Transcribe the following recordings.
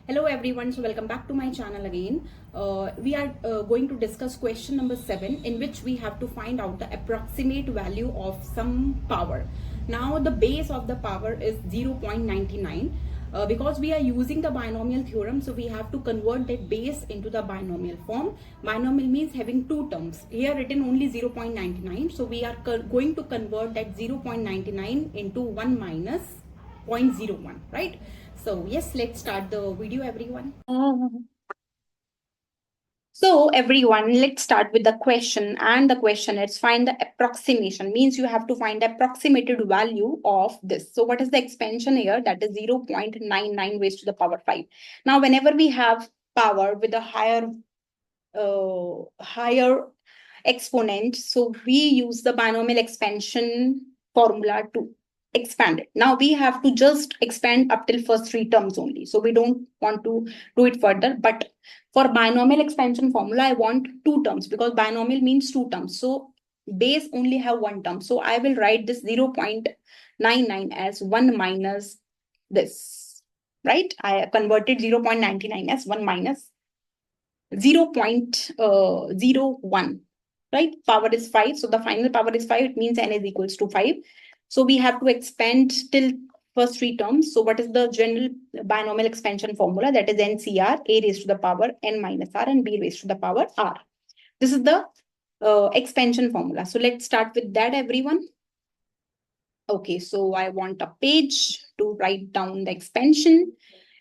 Hello everyone, so welcome back to my channel again. We are going to discuss question number 7, in which we have to find out the approximate value of some power. Now the base of the power is 0.99. Because we are using the binomial theorem, so we have to convert that base into the binomial form. Binomial means having two terms. Here written only 0.99, so we are going to convert that 0.99 into 1 minus 0.01, right? So yes, let's start the video, everyone. So everyone, let's start with the question, and the question is find the approximation, means you have to find the approximated value of this. So what is the expansion here? That is 0.99 raised to the power 5. Now whenever we have power with a higher exponent, so we use the binomial expansion formula to expand it. Now we have to just expand up till first three terms only, so we don't want to do it further. But for binomial expansion formula, I want two terms, because binomial means two terms, so base only have one term. So I will write this 0.99 as 1 minus this, right? I converted 0.99 as 1 minus 0.01, right? Power is 5, so the final power is 5. It means n is equals to 5. So we have to expand till first three terms. So what is the general binomial expansion formula? That is NCR, a raised to the power n minus r and b raised to the power r. This is the expansion formula. So let's start with that, everyone. Okay, so I want a page to write down the expansion.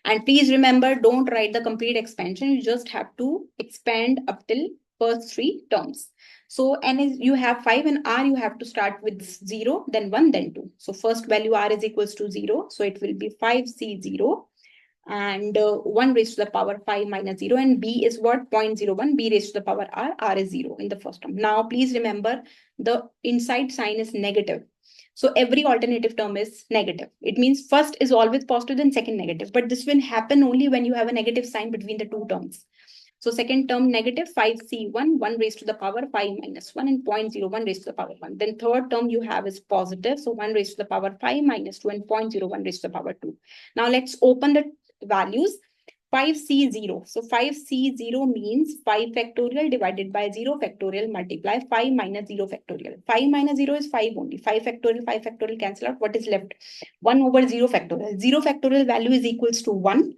And please remember, don't write the complete expansion. You just have to expand up till first three terms. So n is, you have 5, and r you have to start with 0, then 1, then 2. So first value r is equals to 0. So it will be 5c0 and 1 raised to the power 5 minus 0. And b is what? 0.01. b raised to the power r is 0 in the first term. Now please remember, the inside sign is negative. So every alternative term is negative. It means first is always positive, then second negative. But this will happen only when you have a negative sign between the two terms. So second term negative, 5c1, 1 raised to the power 5 minus 1, and 0.01 raised to the power 1. Then third term you have is positive. So 1 raised to the power 5 minus 2 and 0.01 raised to the power 2. Now let's open the values. 5c0. So 5c0 means 5 factorial divided by 0 factorial multiply 5 minus 0 factorial. 5 minus 0 is 5 only. 5 factorial cancel out. What is left? 1 over 0 factorial. 0 factorial value is equals to 1.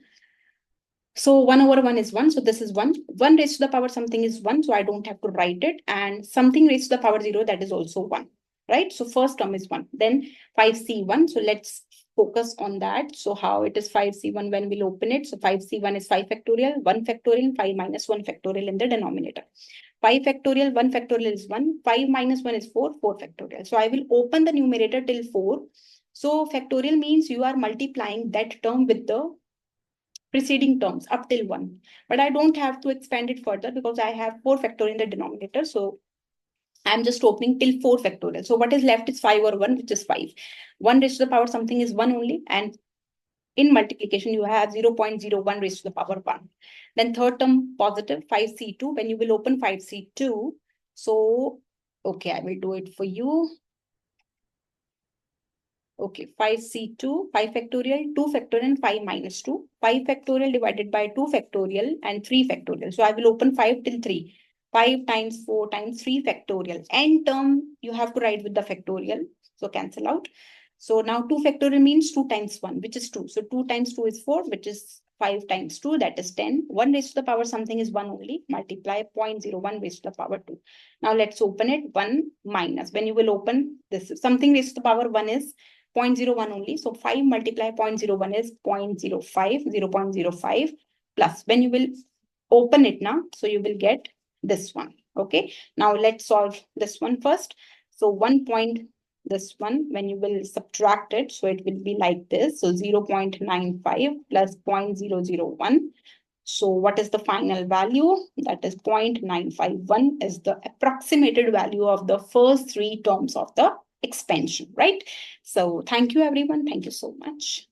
So 1 over 1 is 1. So this is 1. 1 raised to the power something is 1. So I don't have to write it. And something raised to the power 0, that is also 1. Right? So first term is 1. Then 5c1. So let's focus on that. So how it is 5c1 when we'll open it? So 5c1 is 5 factorial, 1 factorial, and 5 minus 1 factorial in the denominator. 5 factorial, 1 factorial is 1. 5 minus 1 is 4, 4 factorial. So I will open the numerator till 4. So factorial means you are multiplying that term with the preceding terms up till 1. But I don't have to expand it further because I have 4 factorial in the denominator. So I'm just opening till 4 factorial. So what is left is 5 over 1, which is 5. 1 raised to the power something is 1 only. And in multiplication, you have 0.01 raised to the power 1. Then third term positive, 5c2. When you will open 5c2, so, okay, I will do it for you. Okay, 5c2, 5 factorial, 2 factorial, and 5 minus 2. 5 factorial divided by 2 factorial and 3 factorial. So I will open 5 till 3. 5 times 4 times 3 factorial. N term, you have to write with the factorial. So cancel out. So now 2 factorial means 2 times 1, which is 2. So 2 times 2 is 4, which is 5 times 2, that is 10. 1 raised to the power something is 1 only. Multiply 0.01 raised to the power 2. Now let's open it. 1 minus. When you will open this, something raised to the power 1 is 0.01 only. So 5 multiply 0.01 is 0.05, 0.05 plus. When you will open it now, so you will get this one. Okay. Now let's solve this one first. So 1 point, this one, when you will subtract it, so it will be like this. So 0.95 plus 0.001. So what is the final value? That is 0.951 is the approximated value of the first three terms of the expansion, right? So thank you, everyone. Thank you so much.